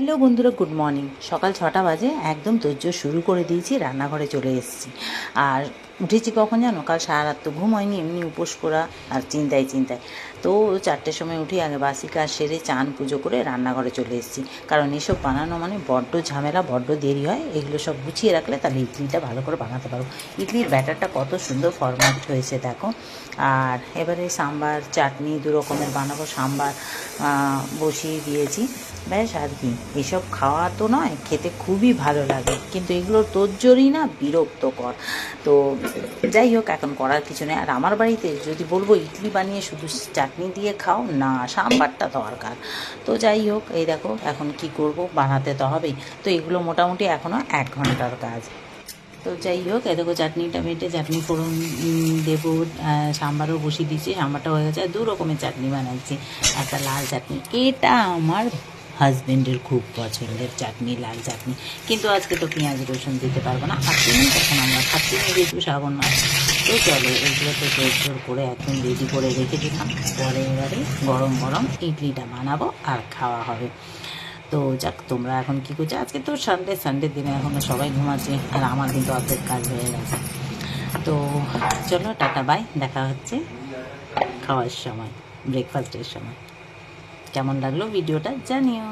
Hello বন্ধুরা, good morning. সকাল 6টা বাজে, একদম তোড়জোড় শুরু করে দিয়েছি, রান্নাঘরে চলে এসেছি। আর উঠেছি কখন জানো? কাল সারা রাত তো ঘুম হয়নি, এমনি উপোস করা আর চিন্তায় তো 4টের সময় উঠে আগে বাসি কাজ সেরে চান পুজো করে রান্নাঘরে চলে এসেছি। কারণ এসব বানানো মানে বড্ড ঝামেলা, বড্ড দেরি হয়। এগুলো সব গুছিয়ে রাখলে তাহলে ইডলিটা ভালো করে বানাতে পারো। ইডলির ব্যাটারটা কত সুন্দর ফরম্যাট হয়েছে দেখো। আর এবারে সাম্বার চাটনি দু রকমের বানাবো। সাম্বার বসিয়ে দিয়েছি, ব্যাস। আর কি, এসব খাওয়া তো নয়, খেতে খুবই ভালো লাগে, কিন্তু এগুলোর তোড়জোড়ই না বিরক্তকর। তো যাই হোক, এখন করার কিছু নেই। আর আমার বাড়িতে যদি বলবো ইডলি বানিয়ে শুধু চাটনি দিয়ে খাও, না, সাম্বারটা দরকার। তো যাই হোক, এই দেখো এখন কি করব, বানাতে তো হবেই। তো এগুলো মোটামুটি এখনও 1 ঘন্টার কাজ। তো যাই হোক, এ দেখো চাটনিটা বেটে চাটনি ফোড়ন দেবো। সাম্বারও বসিয়ে দিয়েছি, সাম্বারটা হয়ে গেছে। আর 2 রকমের চাটনি বানাচ্ছি। একটা লাল চাটনি, এটা আমার হাজব্যান্ডের খুব পছন্দের চাটনি, লাল চাটনি। কিন্তু আজকে তো পেঁয়াজ রসুন দিতে পারবো না, খাচ্ছি না, তখন আমরা খাচ্ছি না, যেহেতু শ্রাবণ মাস। তো চলো, এগুলো তো জোর করে একদম রেডি করে রেখে দিলাম। পরে এবারে গরম গরম ইডলিটা বানাবো আর খাওয়া হবে। তো যাক, তোমরা এখন কী করছো? আজকে তো সানডের দিনে এখনও সবাই ঘুমাচ্ছে, আর আমার কিন্তু অর্ধেক কাজ হয়ে গেছে। তো চলো, টাটা বাই, দেখা হচ্ছে খাওয়ার সময়, ব্রেকফাস্টের সময়। কেমন লাগলো ভিডিওটা জানিও।